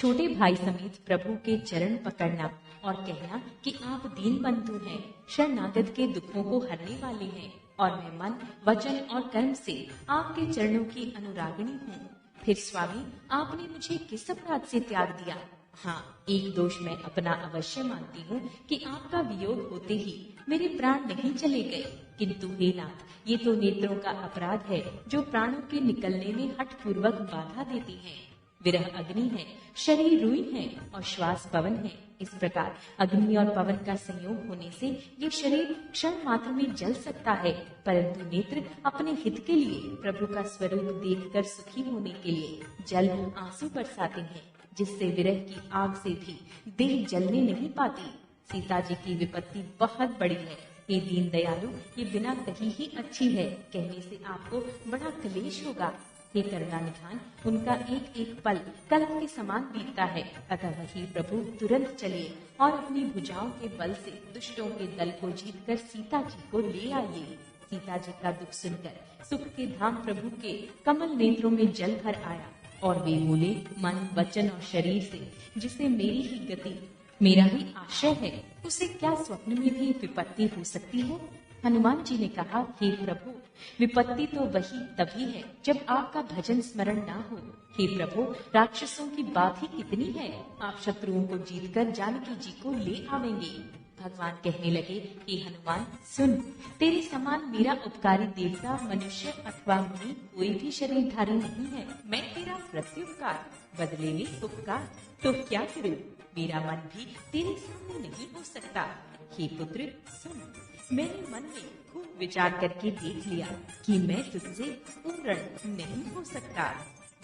छोटे भाई समेत प्रभु के चरण पकड़ना और कहना कि आप दीन बंधु हैं, शरणागत के दुखों को हरने वाले हैं और मैं मन, वचन और कर्म से आपके चरणों की अनुरागिणी हूँ। फिर स्वामी, आपने मुझे किस अपराध से त्याग दिया? हाँ, एक दोष मैं अपना अवश्य मानती हूँ कि आपका वियोग होते ही मेरे प्राण नहीं चले गए, किंतु हे नाथ, ये तो नेत्रों का अपराध है जो प्राणों के निकलने में हठपूर्वक बाधा देती है। विरह अग्नि है, शरीर रुई है और श्वास पवन है। इस प्रकार अग्नि और पवन का संयोग होने से ये शरीर क्षण मात्र में जल सकता है, परंतु नेत्र अपने हित के लिए, प्रभु का स्वरूप देखकर सुखी होने के लिए जल आंसू बरसाते हैं, जिससे विरह की आग से भी देह जलने नहीं पाती। सीता जी की विपत्ति बहुत बड़ी है। ये दीन दयालु, ये बिना कही ही अच्छी है कहने से आपको बड़ा क्लेश होगा। हे करुणा निधान, उनका एक एक पल कलम के समान बीतता है, अतः वही प्रभु तुरंत चलिए और अपनी भुजाओं के बल से दुष्टों के दल को जीतकर सीता जी को ले आइए। सीता जी का दुख सुनकर सुख के धाम प्रभु के कमल नेत्रों में जल भर आया और वे बोले, मन, वचन और शरीर से जिसे मेरी ही गति, मेरा ही आश्रय है, उसे क्या स्वप्न में भी विपत्ति हो सकती है? हनुमान जी ने कहा, हे प्रभु, विपत्ति तो वही तभी है जब आपका भजन स्मरण ना हो। हे प्रभु, राक्षसों की बात ही कितनी है, आप शत्रुओं को जीतकर जानकी जी को ले आवेंगे। भगवान कहने लगे, हे हनुमान सुन, तेरे समान मेरा उपकारी देवता, मनुष्य अथवा मुनि कोई भी शरीरधारी नहीं है। मैं तेरा प्रत्युपकार, बदले में उपकार तो क्या करूं? मेरा मन भी तेरे सामने नहीं हो सकता। हे पुत्र सुन, मैंने मन में खूब विचार करके देख लिया कि मैं तुझसे पूर्ण नहीं हो सकता।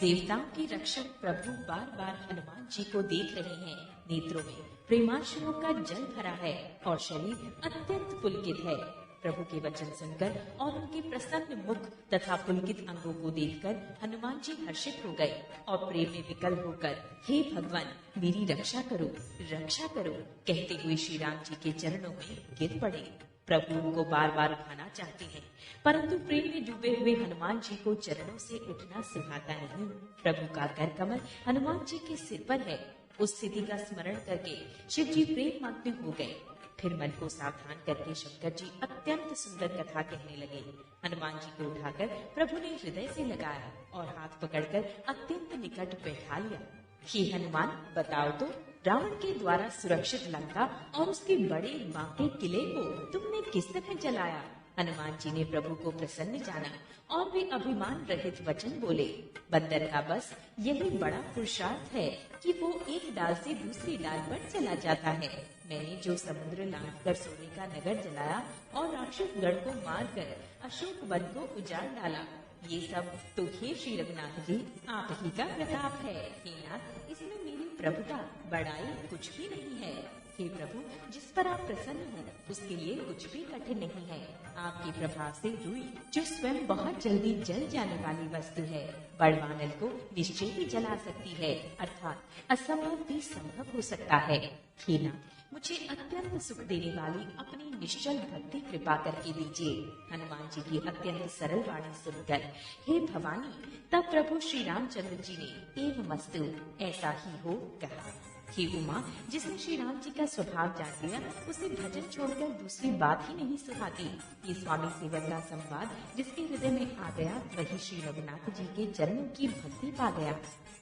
देवताओं के रक्षक प्रभु बार बार हनुमान जी को देख रहे हैं। नेत्रों में प्रेमाश्रुओं का जल भरा है और शरीर अत्यंत पुलकित है। प्रभु के वचन सुनकर और उनके प्रसन्न मुख तथा पुलकित अंगों को देखकर हनुमान जी हर्षित हो गए और प्रेम में विकल होकर, हे भगवान, मेरी रक्षा करो, रक्षा करो कहते हुए श्री राम जी के चरणों में गिर पड़े। प्रभु उनको बार बार उठाना चाहते हैं, परंतु प्रेम में डूबे हुए हनुमान जी को चरणों से उठना सुहाता नहीं। प्रभु का कर कमल हनुमान जी के सिर पर है। उस स्थिति का स्मरण करके शिव जी प्रेम मग्न हो गए। फिर मन को सावधान करके शंकर जी अत्यंत सुंदर कथा कहने लगे। हनुमान जी को उठाकर प्रभु ने हृदय से लगाया और हाथ पकड़कर अत्यंत निकट बैठा लिया। हे हनुमान, बताओ तो, रावण के द्वारा सुरक्षित लंका और उसके बड़े बांके किले को तुमने किस तरह जलाया? हनुमान जी ने प्रभु को प्रसन्न जाना और वे अभिमान रहित वचन बोले, बंदर का बस यही बड़ा पुरुषार्थ है कि वो एक डाल से दूसरी डाल पर चला जाता है। मैंने जो समुद्र लांघ कर सोने का नगर जलाया और राक्षस गढ़ को मारकर अशोक वन को उजाड़ डाला, ये सब तो हे श्री रघुनाथ जी आप ही का प्रताप है। हे नाथ, इसमें मेरी प्रभुता बड़ाई कुछ भी नहीं है। हे प्रभु, जिस पर आप प्रसन्न हो उसके लिए कुछ भी कठिन नहीं है। आपके प्रभाव से रुई, जो स्वयं बहुत जल्दी जल जाने वाली वस्तु है, बड़वानल को निश्चय ही जला सकती है, अर्थात असंभव भी संभव हो सकता है। हे नाथ, मुझे अत्यंत सुख देने वाली अपनी निश्चल भक्ति कृपा करके दीजिए। हनुमान जी की अत्यंत सरल वाणी सुनकर, हे भवानी, तब प्रभु श्री रामचंद्र जी ने एवमस्तु, ऐसा ही हो कहा। हे उमा, जिसने श्री राम जी का स्वभाव जान लिया, उसे भजन छोड़कर दूसरी बात ही नहीं सुहाती। ये स्वामी सेवक का संवाद जिसके हृदय में आ गया, वही श्री रघुनाथ जी के चरणों की भक्ति पा गया।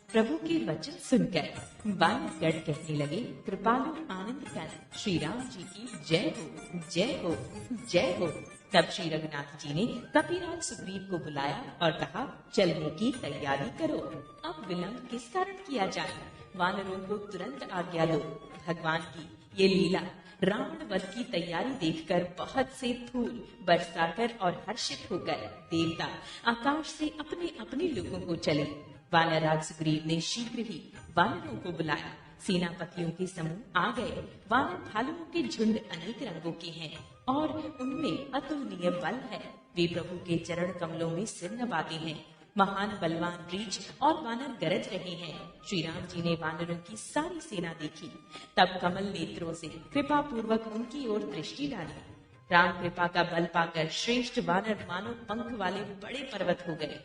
प्रभु के वचन सुनकर बानरगढ़ कहने लगे, कृपालु आनंद कर श्री राम जी की जय हो, जय हो, जय हो। तब श्री रघुनाथ जी ने कपिराज सुग्रीव को बुलाया और कहा, चलने की तैयारी करो। अब विलंब किस कारण किया जाए? वानरों को तुरंत आज्ञा दो। भगवान की ये लीला रावण वध की तैयारी देखकर बहुत से फूल बरसाकर और हर्षित होकर देवता आकाश से अपने अपने लोगों को चले। वानरराज सुग्रीव ने शीघ्र ही वानरों को बुलाया। सेनापतियों के समूह आ गए। वानर भालुओं के झुंड अनेक रंगों के हैं और उनमें अतुलनीय बल है। वे प्रभु के चरण कमलों में सिर नवाते हैं। महान बलवान रीछ और वानर गरज रहे हैं। श्री राम जी ने वानरों की सारी सेना देखी, तब कमल नेत्रों से कृपा पूर्वक उनकी ओर दृष्टि डाली। राम कृपा का बल पाकर श्रेष्ठ वानर मानो पंख वाले बड़े पर्वत हो गए।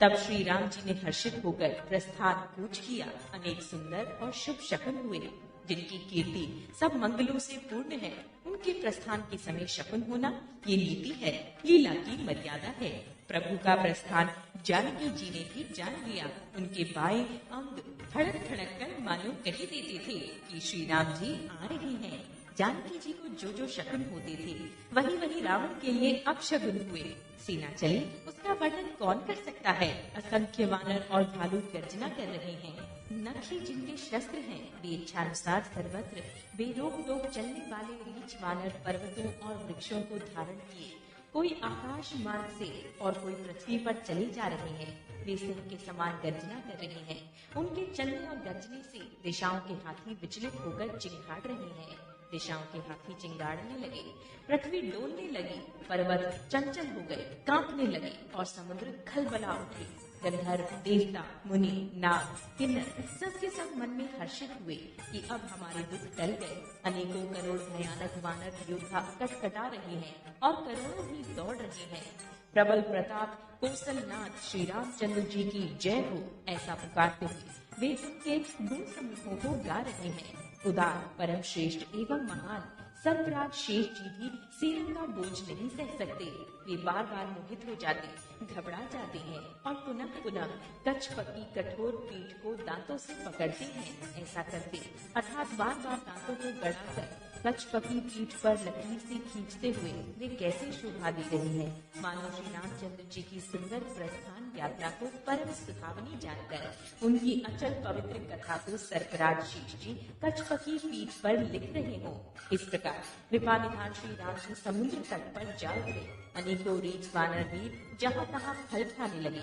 तब श्री राम जी ने हर्षित होकर प्रस्थान कूच किया। अनेक सुंदर और शुभ शकुन हुए, जिनकी कीर्ति सब मंगलों से पूर्ण है। उनके प्रस्थान के समय शकुन होना ये नीति है, लीला की मर्यादा है। प्रभु का प्रस्थान जानकी जी ने भी जान लिया। उनके बाएं अंग धड़क धड़क कर मानो कह देते थे कि श्री राम जी आ रहे हैं। जानकी जी को जो जो शकुन होते थे वही वही रावण के लिए अपशकुन हुए। सीना चली उसका वर्णन कौन कर सकता है। असंख्य वानर और भालू गर्जना कर रहे हैं। नख ही जिनके शस्त्र हैं, वे इच्छानुसार सर्वत्र बेरोक टोक चलने वाले रीछ वानर पर्वतों और वृक्षों को धारण किए कोई आकाश मार्ग से और कोई पृथ्वी पर चले जा रहे हैं। वे सिंह के समान गर्जना कर रहे हैं। उनके चलने और गर्जने से दिशाओं के हाथी विचलित होकर चिंगाड़ रहे हैं। दिशाओं के हाथी चिंगाड़ने लगे, पृथ्वी डोलने लगी, पर्वत चंचल हो गए, कांपने लगे और समुद्र खलबला उठे। गंधर्व, देवता, मुनि, नाग, किन्नर सबके सब मन में हर्षित हुए कि अब हमारे दुख टल गए। अनेकों करोड़ भयानक वानर योद्धा कटकटा रहे हैं और करोड़ों ही दौड़ रहे हैं। प्रबल प्रताप कौशलनाथ श्री रामचंद्र जी की जय हो, ऐसा पुकारते हुए वे उनके गुण समूहों को गा रहे हैं। उदार, परम श्रेष्ठ एवं महान सर्वराज शेष जी भी सेना का बोझ नहीं सह सकते। वे बार बार मोहित हो जाते, घबरा जाते हैं और पुनः पुनः कछप की कठोर पीठ को दांतों से पकड़ते हैं। ऐसा करते अर्थात बार बार दांतों को गड़ाकर कछप की पीठ पर लकड़ी से खींचते हुए वे कैसे शोभा दे रही हैं। मानो श्री रामचंद्र जी की सुंदर प्रस्थान यात्रा को परम सुहावनी जानकर उनकी अचल पवित्र कथा को सर्पराज शेष जी कछप की पीठ पर लिख रहे हो। इस प्रकार कृपा निधान श्री राम जी समुद्र तट पर जा उतरे। अनेकों रीछ वानर वीर जहाँ तहाँ फल खाने लगे।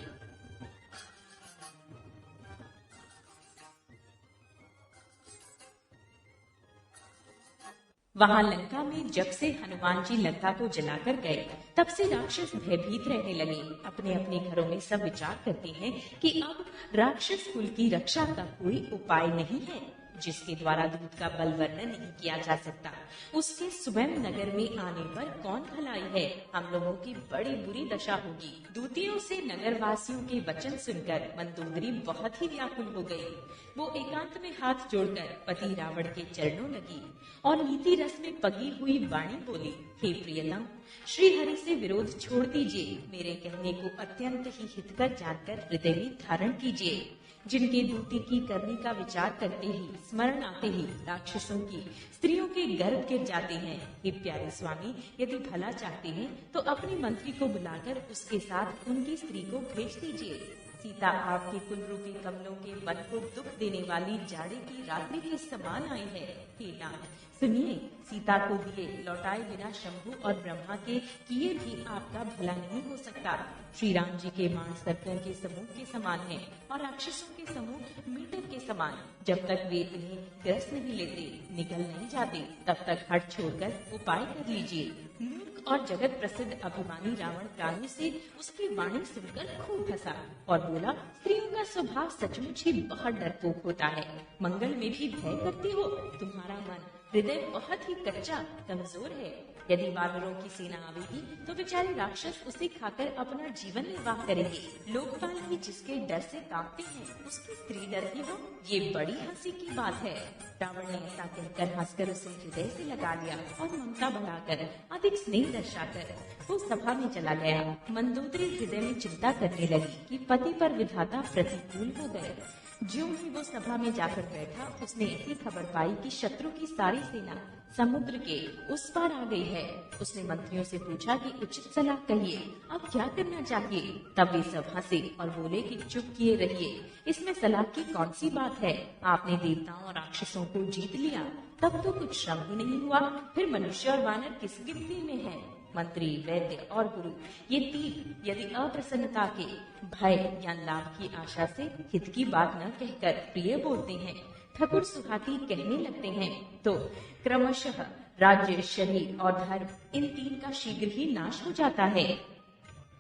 वहां लंका में जब से हनुमान जी लंका को जलाकर गए तब से राक्षस भयभीत रहने लगे। अपने अपने घरों में सब विचार करते हैं कि अब राक्षस कुल की रक्षा का कोई उपाय नहीं है जिसके द्वारा दूत का बल वर्णन नहीं किया जा सकता। उसके स्वयं नगर में आने पर कौन भलाई है। हम लोगों की बड़ी बुरी दशा होगी। दूतियों से नगर वासियों के वचन सुनकर मंदोदरी बहुत ही व्याकुल हो गई। वो एकांत में हाथ जोड़कर पति रावण के चरणों लगी और नीति रस में पगी हुई वाणी बोली, हे प्रियतम, श्री हरि से विरोध छोड़ दीजिए। मेरे कहने को अत्यंत ही हितकर जानकर हृदय में धारण कीजिए। जिनके दूती की करने का विचार करते ही स्मरण आते ही राक्षसों की स्त्रियों के गर्भ गिर जाते हैं। हे प्यारे स्वामी, यदि भला चाहते हैं तो अपने मंत्री को बुलाकर उसके साथ उनकी स्त्री को भेज दीजिए। सीता आपके कुल रूपी कमलों के वन को दुख देने वाली जाड़े की रात्रि के समान आई है। हे नाथ, सुनिए, सीता को दिए लौटाए बिना शंभु और ब्रह्मा के किए भी आपका भला नहीं हो सकता। श्री राम जी के मान सर्पों के समूह के समान है और राक्षसों के समूह मीटर के समान। जब तक वे इन्हें ग्रस नहीं लेते, निकल नहीं जाते, तब तक हट छोड़कर उपाय कर लीजिए। मूर्ख और जगत प्रसिद्ध अभिमानी रावण प्राणों से उसकी वाणी सुनकर खूब हंसा और बोला, स्त्रियों का स्वभाव सचमुच ही बहुत डरपोक होता है। मंगल में भी भय करती हो। तुम्हारा मन हृदय बहुत ही कच्चा कमजोर है। यदि वानरों की सेना आवेगी तो बेचारे राक्षस उसे खाकर अपना जीवन निर्वाह करेंगे। लोकपाल भी जिसके डर से कांपते हैं उसकी स्त्री डरती हो, ये बड़ी हंसी की बात है। रावण ने ऐसा कहकर हंसकर उसे हृदय से लगा लिया और ममता बढ़ाकर अधिक स्नेह दर्शाकर वो सभा में चला गया। मंदोदरी हृदय में चिंता करने लगी कि पति पर विधाता प्रतिकूल हो गए। ज्यों ही वो सभा में जाकर बैठा, उसने ऐसी खबर पाई कि शत्रु की सारी सेना समुद्र के उस पार आ गई है। उसने मंत्रियों से पूछा कि उचित सलाह कहिए, अब क्या करना चाहिए। तब वे सब हंसे और बोले कि चुप किए रहिए, इसमें सलाह की कौन सी बात है। आपने देवताओं और राक्षसों को जीत लिया, तब तो कुछ श्रम ही नहीं हुआ, फिर मनुष्य और वानर किस गिनती में है। मंत्री, वैद्य और गुरु ये तीन यदि अप्रसन्नता के भय या लाभ की आशा से हित की बात न कहकर प्रिय बोलते हैं, ठकुर सुहाती कहने लगते हैं, तो क्रमशः राज्य, शरीर और धर्म इन तीन का शीघ्र ही नाश हो जाता है।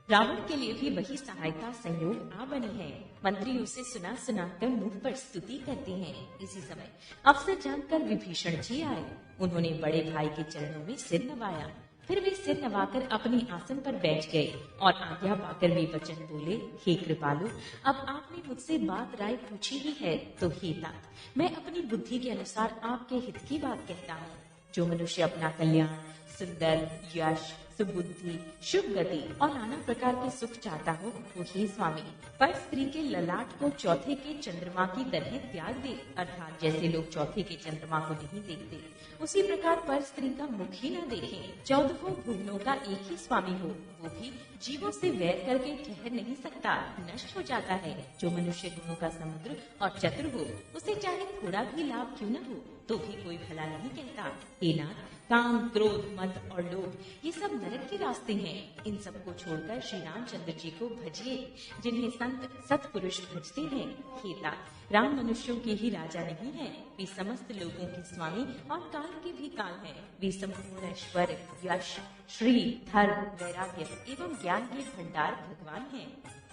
रावण के लिए भी वही सहायता संयोग आ बनी है। मंत्री उसे सुना सुनाकर मुंह पर स्तुति करते हैं। इसी समय अवसर जानकर विभीषण जी आए। उन्होंने बड़े भाई के चरणों में सिर नवाया, फिर वे सिर नवाकर अपने आसन पर बैठ गए और आज्ञा पाकर वे वचन बोले, हे कृपालु, अब आपने मुझसे बात राय पूछी ही है तो हे तात, मैं अपनी बुद्धि के अनुसार आपके हित की बात कहता हूँ। जो मनुष्य अपना कल्याण, सुंदर, यश, सुबुद्धि, शुभ गति और नाना प्रकार के सुख चाहता हो, वो हे स्वामी, पर स्त्री के ललाट को चौथे के चंद्रमा की तरह त्याग दे, अर्थात जैसे लोग चौथे के चंद्रमा को नहीं देखते, उसी प्रकार पर स्त्री का मुख ही न देखे। 14 भुवनों का एक ही स्वामी हो, वो भी जीवों से वैर करके ठहर नहीं सकता, नष्ट हो जाता है। जो मनुष्य गुणों का समुद्र और चतुर हो, उसे चाहे थोड़ा भी लाभ क्यों न हो, तो भी कोई भला नहीं कहता। हे नाथ, काम, क्रोध, मद और लोभ ये सब नरक के रास्ते हैं। इन सब को छोड़कर श्री रामचंद्र जी को भजिए, जिन्हें संत सत्पुरुष भजते हैं। हे तात, राम मनुष्यों के ही राजा नहीं है, वे समस्त लोगों के स्वामी और काल के भी काल हैं। वे संपूर्ण ऐश्वर्य, यश, श्री, धर्म, वैराग्य एवं ज्ञान के भंडार भगवान हैं।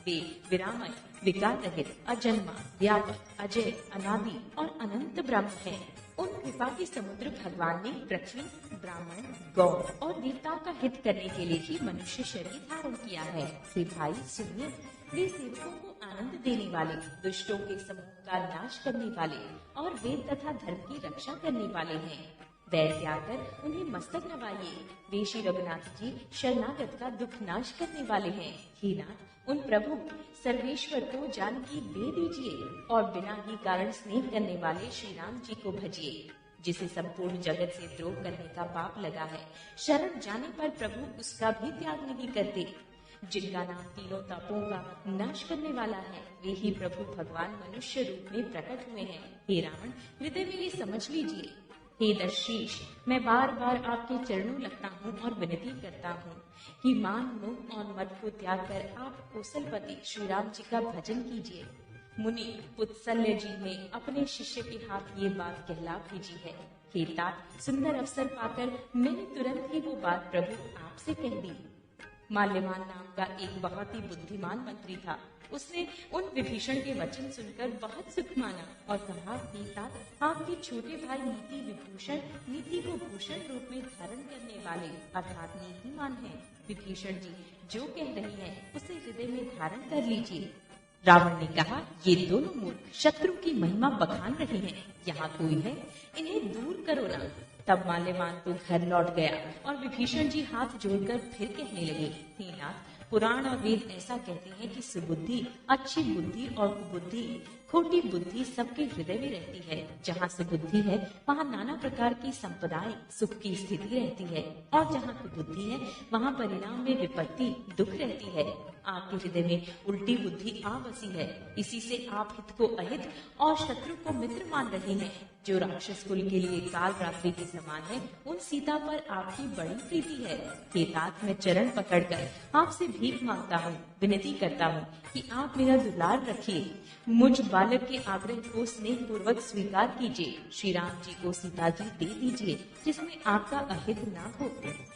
वे विरामय, विकार रहित, अजन्मा, व्यापक, अजय, अनादि और अनंत ब्रह्म हैं। उन कृपा के समुद्र भगवान ने पृथ्वी, ब्राह्मण, गौ और देवताओं का हित करने के लिए ही मनुष्य शरीर धारण किया है। हे भाई सुनिए, वे सेवकों को आनंद देने वाले, दुष्टों के समूह का नाश करने वाले और वेद तथा धर्म की रक्षा करने वाले हैं। वैर त्याग कर उन्हें मस्तक नवाइए। वे श्री रघुनाथ जी शरणागत का दुख नाश करने वाले हैं। हे नाथ, उन प्रभु सर्वेश्वर को जानकी दे दीजिए और बिना ही कारण स्नेह करने वाले श्री राम जी को भजिए, जिसे संपूर्ण जगत से द्रोह करने का पाप लगा है। शरण जाने पर प्रभु उसका भी त्याग नहीं करते। जिनका नाम तीनों तापों का नाश करने वाला है, वे ही प्रभु भगवान मनुष्य रूप में प्रकट हुए हैं। हे रावण, हृदय में ये समझ लीजिए। हे दर्शीष, मैं बार बार आपके चरणों लगता हूँ और विनती करता हूँ कि मान, मोह और मद को त्याग कर आप कौशलपति श्री राम जी का भजन कीजिए। मुनि पुत्सल्य जी ने अपने शिष्य के हाथ ये बात कहला भेजी है। हे तात, सुंदर अवसर पाकर मैंने तुरंत ही वो बात प्रभु आपसे कह दी। माल्यवान नाम का एक बहुत ही बुद्धिमान मंत्री था। उसने उन विभीषण के वचन सुनकर बहुत सुख माना और कहा, हे तात, आपके छोटे भाई नीति विभूषण, नीति को भूषण रूप में धारण करने वाले अर्थात नीतिमान हैं। विभीषण जी जो कह रही हैं, उसे हृदय में धारण कर लीजिए। रावण ने कहा, ये दोनों मूर्ख शत्रु की महिमा बखान रहे हैं, यहाँ कोई है, इन्हें दूर करो ना। तब माल्यवान तो घर लौट गया और विभीषण जी हाथ जोड़कर फिर कहने लगे, हे नाथ, पुराण और वेद ऐसा कहते हैं कि सुबुद्धि, अच्छी बुद्धि और कुबुद्धि, खोटी बुद्धि सबके हृदय में रहती है। जहाँ सुबुद्धि है, वहाँ नाना प्रकार की संपदाएं, सुख की स्थिति रहती है, और जहाँ कुबुद्धि है, वहाँ परिणाम में विपत्ति, दुख रहती है। आपके हृदय में उल्टी बुद्धि आ बसी है, इसी से आप हित को अहित और शत्रु को मित्र मान रहे हैं। जो राक्षस कुल के लिए काल रात्रि के समान है, उन सीता पर आपकी बड़ी प्रीति है। हे तात, मैं चरण पकड़कर आपसे भीख मांगता हूँ, विनती करता हूँ कि आप मेरा दुलार रखिए। मुझ बालक के आग्रह को स्नेह पूर्वक स्वीकार कीजिए। श्री राम जी को सीता जी दे दीजिए, जिसमें आपका अहित ना हो।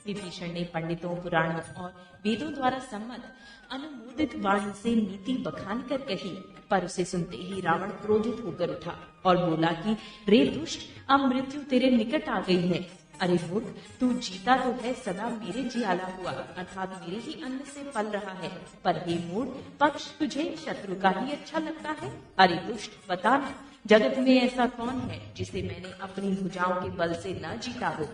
विभीषण ने पंडितों, पुराणों और वेदों द्वारा सम्मत अनुमोदित वाणी से नीति बखान कर कही, पर उसे सुनते ही रावण क्रोधित होकर उठा और बोला कि रे दुष्ट, अब मृत्यु तेरे निकट आ गई है। अरे मूर्ख, तू जीता तो है, सदा मेरे जियाला हुआ अर्थात मेरे ही अन्न से पल रहा है, पर हे मूढ़, पक्ष तुझे शत्रु का ही अच्छा लगता है। अरे दुष्ट, बता ना, जगत में ऐसा कौन है जिसे मैंने अपनी भुजाओं के बल से न जीता हो।